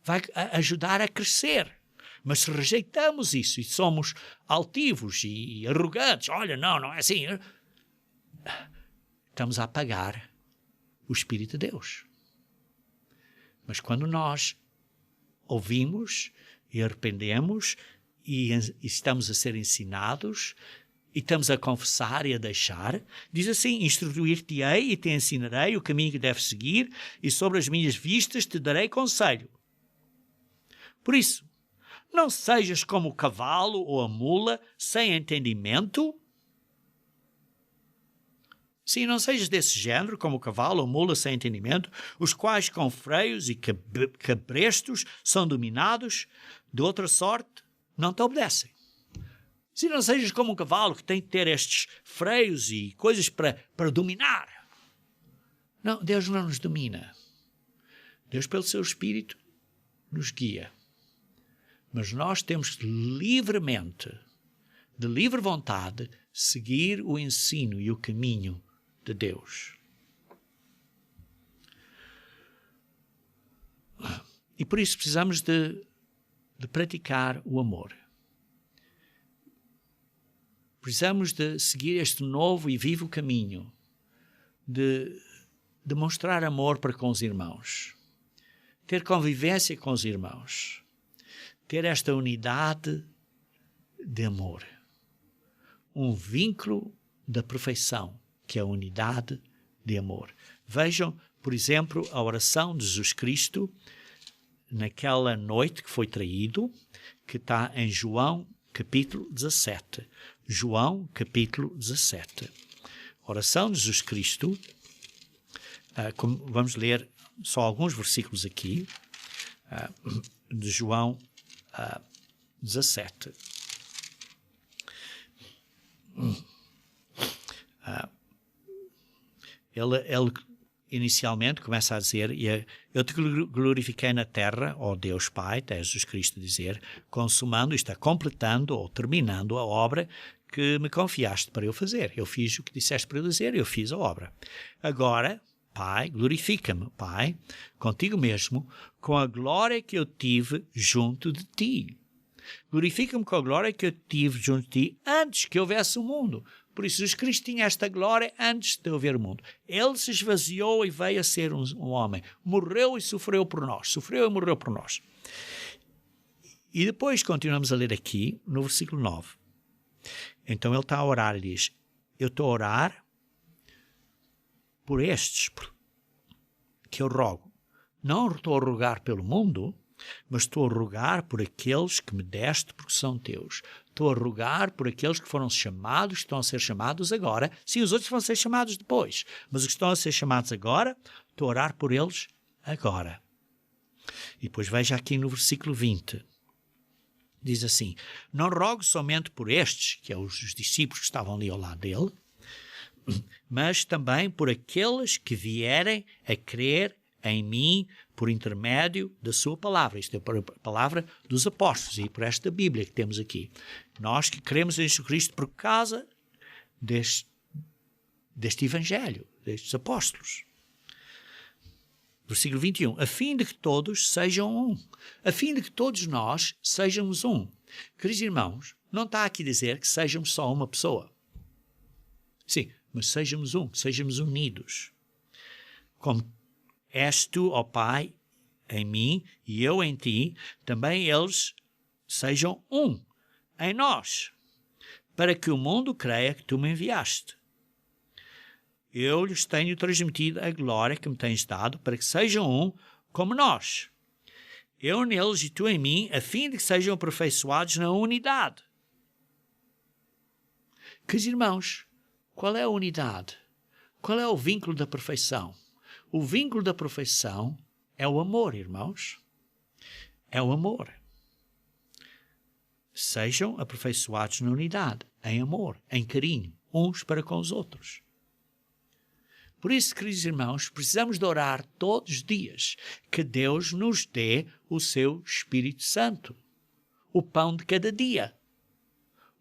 Vai ajudar a crescer. Mas se rejeitamos isso e somos altivos e arrogantes, olha, não é assim, estamos a apagar o Espírito de Deus. Mas quando nós ouvimos e arrependemos e estamos a ser ensinados e estamos a confessar e a deixar, diz assim, instruir-te-ei e te ensinarei o caminho que deves seguir e sobre as minhas vistas te darei conselho. Por isso, não sejas como o cavalo ou a mula, sem entendimento. Sim, não sejas desse género, como o cavalo ou a mula sem entendimento, os quais com freios e cabrestos são dominados, de outra sorte não te obedecem. Sim, não sejas como um cavalo que tem que ter estes freios e coisas para dominar. Não, Deus não nos domina. Deus, pelo seu Espírito, nos guia. Mas nós temos que livremente, de livre vontade, seguir o ensino e o caminho de Deus. E por isso precisamos de praticar o amor. Precisamos de seguir este novo e vivo caminho, de demonstrar amor para com os irmãos, ter convivência com os irmãos, ter esta unidade de amor, um vínculo da perfeição, que é a unidade de amor. Vejam, por exemplo, a oração de Jesus Cristo naquela noite que foi traído, que está em João capítulo 17. João capítulo 17. Oração de Jesus Cristo, vamos ler só alguns versículos aqui, de João 17. Ele inicialmente começa a dizer, eu te glorifiquei na terra, ó Deus Pai, até Jesus Cristo dizer, consumando, isto é, completando ou terminando a obra que me confiaste para eu fazer. Eu fiz o que disseste para eu dizer, eu fiz a obra. Agora, Pai, glorifica-me, Pai, contigo mesmo, com a glória que eu tive junto de ti. Glorifica-me com a glória que eu tive junto de ti antes que houvesse o mundo. Por isso, Jesus Cristo tinha esta glória antes de haver o mundo. Ele se esvaziou e veio a ser um homem. Morreu e sofreu por nós. Sofreu e morreu por nós. E depois continuamos a ler aqui, no versículo 9. Então ele está a orar e diz, eu estou a orar por estes que eu rogo. Não estou a rogar pelo mundo, mas estou a rogar por aqueles que me deste porque são teus. Estou a rogar por aqueles que foram chamados, que estão a ser chamados agora. Sim, os outros vão ser chamados depois, mas os que estão a ser chamados agora, estou a orar por eles agora. E depois veja aqui no versículo 20. Diz assim, não rogo somente por estes, que são os discípulos que estavam ali ao lado dele, mas também por aqueles que vierem a crer em mim por intermédio da sua palavra. Isto é a palavra dos apóstolos e por esta Bíblia que temos aqui. Nós que cremos em Jesus Cristo por causa deste Evangelho, destes apóstolos. Versículo 21. A fim de que todos sejam um. A fim de que todos nós sejamos um. Queridos irmãos, não está aqui a dizer que sejamos só uma pessoa. Sim, mas sejamos um, sejamos unidos. Como és tu, ó Pai, em mim e eu em ti, também eles sejam um em nós, para que o mundo creia que tu me enviaste. Eu lhes tenho transmitido a glória que me tens dado, para que sejam um como nós. Eu neles e tu em mim, a fim de que sejam aperfeiçoados na unidade. Queridos irmãos, qual é a unidade? Qual é o vínculo da perfeição? O vínculo da perfeição é o amor, irmãos. É o amor. Sejam aperfeiçoados na unidade, em amor, em carinho, uns para com os outros. Por isso, queridos irmãos, precisamos de orar todos os dias que Deus nos dê o seu Espírito Santo, o pão de cada dia.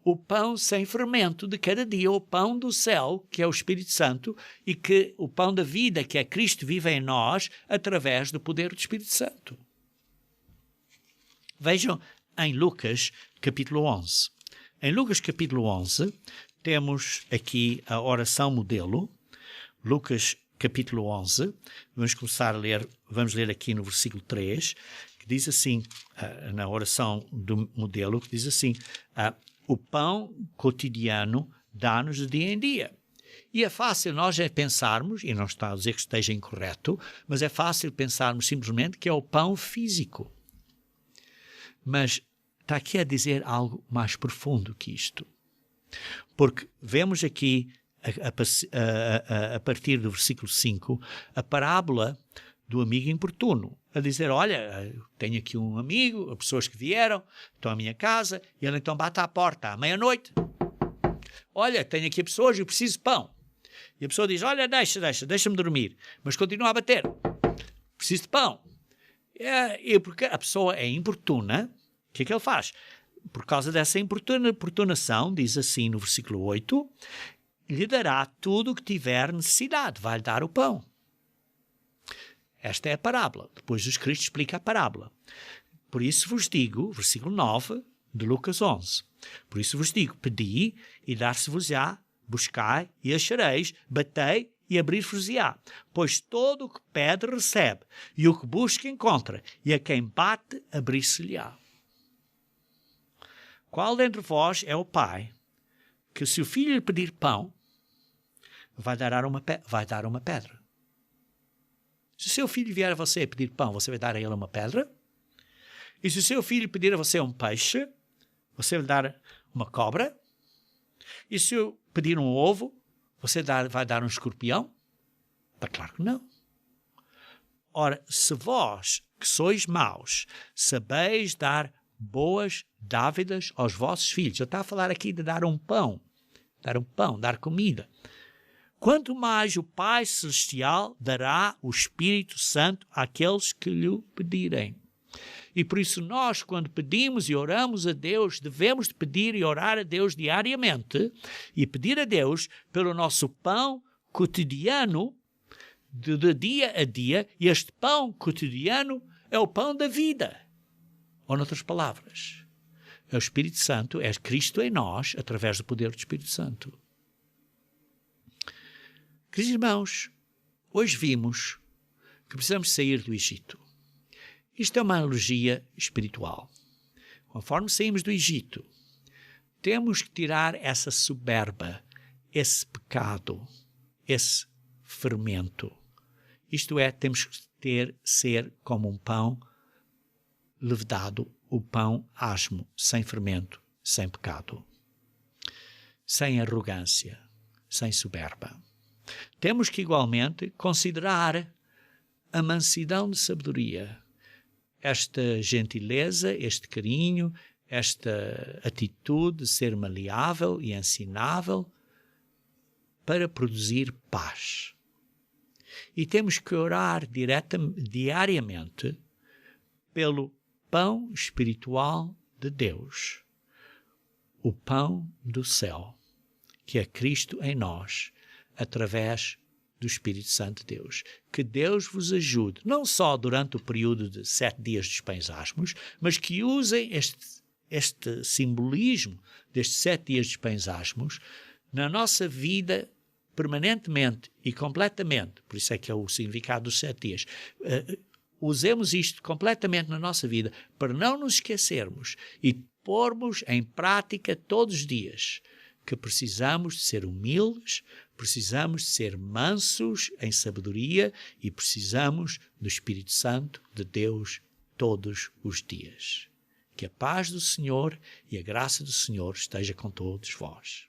O pão sem fermento de cada dia, o pão do céu, que é o Espírito Santo, e que o pão da vida, que é Cristo, vive em nós através do poder do Espírito Santo. Vejam em Lucas, capítulo 11. Em Lucas, capítulo 11, temos aqui a oração modelo. Lucas, capítulo 11, vamos ler aqui no versículo 3, que diz assim, na oração do modelo, que diz assim, o pão cotidiano dá-nos de dia em dia. E é fácil nós pensarmos, e não está a dizer que esteja incorreto, mas é fácil pensarmos simplesmente que é o pão físico. Mas está aqui a dizer algo mais profundo que isto. Porque vemos aqui, a partir do versículo 5, a parábola do amigo importuno, a dizer, olha, tenho aqui um amigo, pessoas que vieram, estão à minha casa, e ele então bate à porta à meia-noite. Olha, tenho aqui pessoas, eu preciso de pão. E a pessoa diz, olha, deixa-me dormir, mas continua a bater. Preciso de pão. E porque a pessoa é importuna, o que é que ele faz? Por causa dessa importunação, diz assim no versículo 8, lhe dará tudo o que tiver necessidade, vai-lhe dar o pão. Esta é a parábola. Depois Jesus Cristo explica a parábola. Por isso vos digo, versículo 9 de Lucas 11, por isso vos digo, pedi e dar-se-vos-á, buscai e achareis, batei e abrir-vos-á. Pois todo o que pede recebe, e o que busca encontra, e a quem bate abrir-se-lhe-á. Qual dentre vós é o pai que, se o filho lhe pedir pão, vai dar uma pedra? Se o seu filho vier a você pedir pão, você vai dar a ele uma pedra? E se o seu filho pedir a você um peixe, você vai dar uma cobra? E se eu pedir um ovo, você vai dar um escorpião? Claro que não. Ora, se vós, que sois maus, sabeis dar boas dávidas aos vossos filhos, eu estou a falar aqui de dar pão, dar comida. Quanto mais o Pai Celestial dará o Espírito Santo àqueles que lhe pedirem. E por isso nós, quando pedimos e oramos a Deus, devemos de pedir e orar a Deus diariamente e pedir a Deus pelo nosso pão cotidiano de dia a dia, e este pão cotidiano é o pão da vida. Ou, noutras palavras, é o Espírito Santo, é Cristo em nós, através do poder do Espírito Santo. Queridos irmãos, hoje vimos que precisamos sair do Egito. Isto é uma analogia espiritual. Conforme saímos do Egito, temos que tirar essa soberba, esse pecado, esse fermento. Isto é, temos que ser como um pão levedado, o pão asmo, sem fermento, sem pecado, sem arrogância, sem soberba. Temos que igualmente considerar a mansidão de sabedoria, esta gentileza, este carinho, esta atitude de ser maleável e ensinável para produzir paz. E temos que orar diariamente pelo pão espiritual de Deus, o pão do céu, que é Cristo em nós, através do Espírito Santo de Deus. Que Deus vos ajude, não só durante o período de 7 dias dos pães asmos, mas que usem este simbolismo destes 7 dias dos pães asmos na nossa vida permanentemente e completamente. Por isso é que é o significado dos 7 dias. Usemos isto completamente na nossa vida para não nos esquecermos e pormos em prática todos os dias que precisamos de ser humildes, precisamos de ser mansos em sabedoria e precisamos do Espírito Santo de Deus todos os dias. Que a paz do Senhor e a graça do Senhor esteja com todos vós.